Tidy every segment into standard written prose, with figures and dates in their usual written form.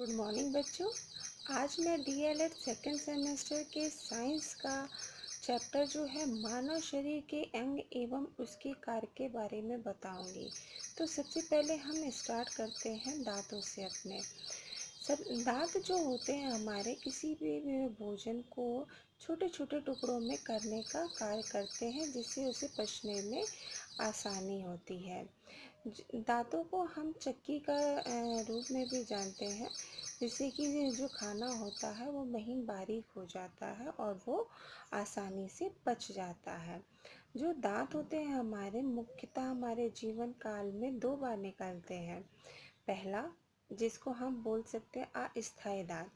Good morning बच्चों। आज मैं डीएलएड सेकेंड सेमेस्टर के साइंस का चैप्टर जो है मानव शरीर के अंग एवं उसके कार्य के बारे में बताऊंगी। तो सबसे पहले हम स्टार्ट करते हैं दांतों से। अपने सब दांत जो होते हैं हमारे किसी भी भोजन को छोटे छोटे टुकड़ों में करने का कार्य करते हैं, जिससे उसे पचने में आसानी होती है। दांतों को हम चक्की का रूप में भी जानते हैं, जिससे कि जो खाना होता है वो महीन बारीक हो जाता है और वो आसानी से पच जाता है। जो दांत होते हैं हमारे मुख्यतः हमारे जीवन काल में दो बार निकलते हैं। पहला, जिसको हम बोल सकते हैं अस्थायी दांत,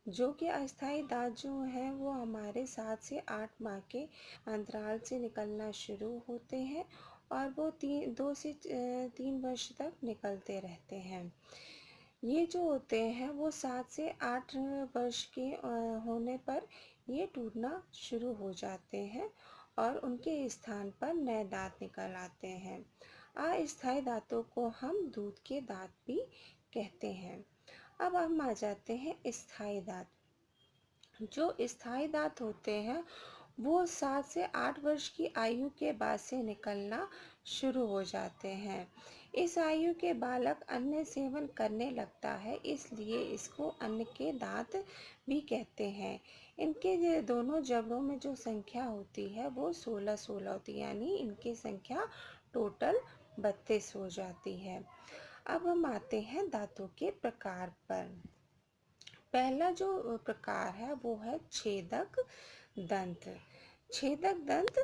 जो कि अस्थायी दांत जो है वो हमारे 7 से 8 माह के अंतराल से निकलना शुरू होते हैं और वो 2 से 3 वर्ष तक निकलते रहते हैं। ये जो होते हैं वो 7 से 8 वर्ष के होने पर ये टूटना शुरू हो जाते हैं और उनके स्थान पर नए दांत निकल आते हैं। अस्थायी दांतों को हम दूध के दांत भी कहते हैं। अब हम आ जाते हैं स्थायी दांत। जो स्थायी दांत होते हैं वो 7 से 8 वर्ष की आयु के बाद से निकलना शुरू हो जाते हैं। इस आयु के बालक अन्न सेवन करने लगता है, इसलिए इसको अन्न के दांत भी कहते हैं। इनके दोनों जबड़ों में जो संख्या होती है वो 16-16 होती है, यानी इनकी संख्या टोटल 32 हो जाती है। अब हम आते हैं दांतों के प्रकार पर। पहला जो प्रकार है वो है छेदक दंत। छेदक दंत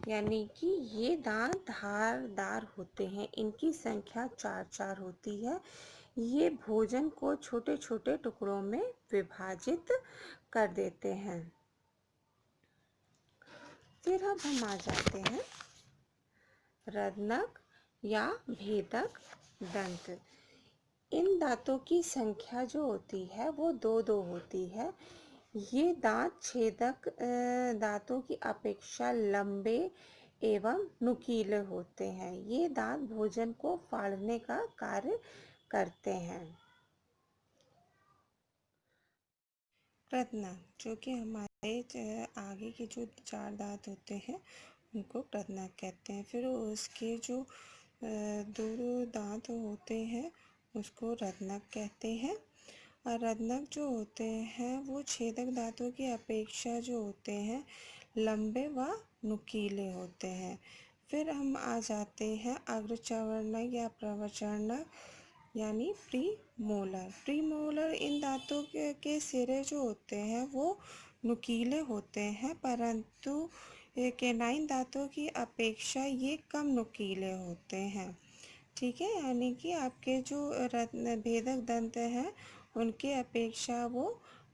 यानी कि ये दांत धारदार होते हैं, इनकी संख्या 4-4 होती है। ये भोजन को छोटे छोटे टुकड़ों में विभाजित कर देते हैं। फिर अब हम आ जाते हैं रत्नक या भेदक दंत। इन दांतों की संख्या जो होती है वो 2-2 होती है। ये दांत छेदक दांतों की अपेक्षा लंबे एवं नुकीले होते हैं। ये दांत भोजन को फाड़ने का कार्य करते हैं। प्रत्नक, जो कि हमारे आगे के जो 4 दांत होते हैं उनको प्रत्नक कहते हैं। फिर उसके जो 2 दांत होते हैं उसको रत्नक कहते हैं। और रत्नक जो होते हैं वो छेदक दांतों की अपेक्षा जो होते हैं लंबे व नुकीले होते हैं। फिर हम आ जाते हैं अग्रचर्वणक या प्रवचर्वणक यानी प्रीमोलर। प्रीमोलर इन दांतों के सिरे जो होते हैं वो नुकीले होते हैं, परंतु कैनाइन दांतों की अपेक्षा ये कम नुकीले होते हैं। ठीक है, यानी कि आपके जो भेदक दंत हैं उनके अपेक्षा वो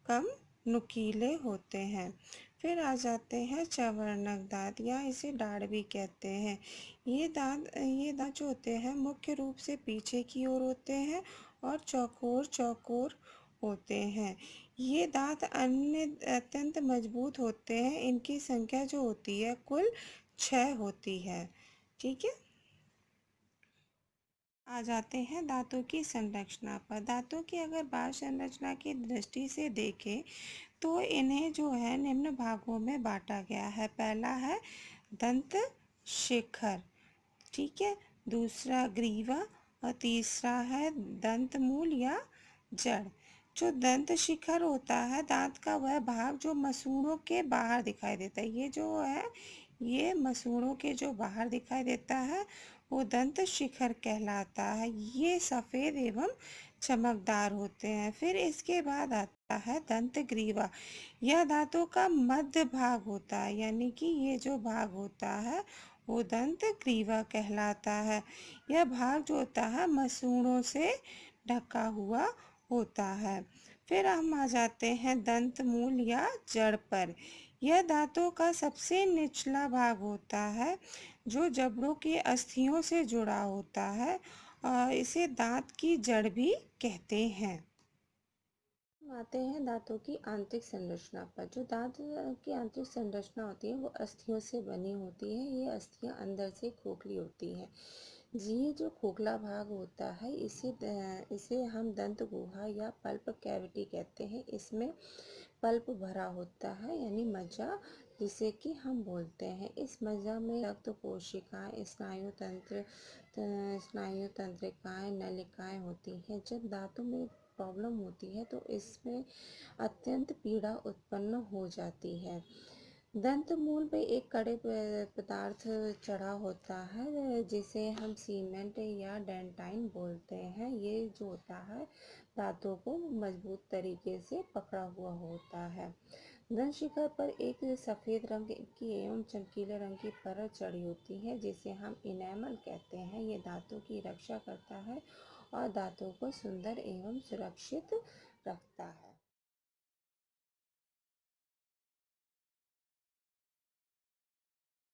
कम नुकीले होते हैं। फिर आ जाते हैं चवर्णक दांत या इसे दाढ़ भी कहते हैं। ये दांत जो होते हैं मुख्य रूप से पीछे की ओर होते हैं और चौकोर चौकोर होते हैं। ये दांत अन्य अत्यंत मजबूत होते हैं। इनकी संख्या जो होती है कुल 6 होती है। ठीक है, आ जाते हैं दांतों की संरचना पर। दांतों की अगर बाह्य संरचना की दृष्टि से देखें तो इन्हें जो है निम्न भागों में बांटा गया है। पहला है दंत शिखर, ठीक है, दूसरा ग्रीवा और तीसरा है दंत मूल या जड़। जो दंत शिखर होता है दांत का वह भाग जो मसूड़ों के बाहर दिखाई देता है, ये जो है ये मसूड़ों के जो बाहर दिखाई देता है वो दंत शिखर कहलाता है। ये सफ़ेद एवं चमकदार होते हैं। फिर इसके बाद आता है दंत ग्रीवा। यह दांतों का मध्य भाग होता है, यानी कि ये जो भाग होता है वो दंत ग्रीवा कहलाता है। यह भाग जो होता है मसूड़ों से ढका हुआ होता है। फिर हम आ जाते हैं दंत मूल या जड़ पर। यह दांतों का सबसे निचला भाग होता है जो जबड़ों के अस्थियों से जुड़ा होता है और इसे दांत की जड़ भी कहते हैं। हम आते हैं दांतों की आंतरिक संरचना पर। जो दांत की आंतरिक संरचना होती है वो अस्थियों से बनी होती है। ये अस्थियां अंदर से खोखली होती हैं। जी, ये जो खोखला भाग होता है इसे हम दंत गुहा या पल्प कैविटी कहते हैं। इसमें पल्प भरा होता है यानी मज्जा, जिसे कि हम बोलते हैं। इस मज्जा में रक्त कोशिकाएं, स्नायु तंत्रिकाएं, नलिकाएं होती हैं। जब दांतों में प्रॉब्लम होती है तो इसमें अत्यंत पीड़ा उत्पन्न हो जाती है। दंत मूल पे एक कड़े पदार्थ चढ़ा होता है जिसे हम सीमेंट या डेंटाइन बोलते हैं। ये जो होता है दांतों को मजबूत तरीके से पकड़ा हुआ होता है। दंत शिखर पर एक सफेद रंग की एवं चमकीले रंग की परत चढ़ी होती है जिसे हम इनेमल कहते हैं। ये दांतों की रक्षा करता है और दांतों को सुंदर एवं सुरक्षित रखता है।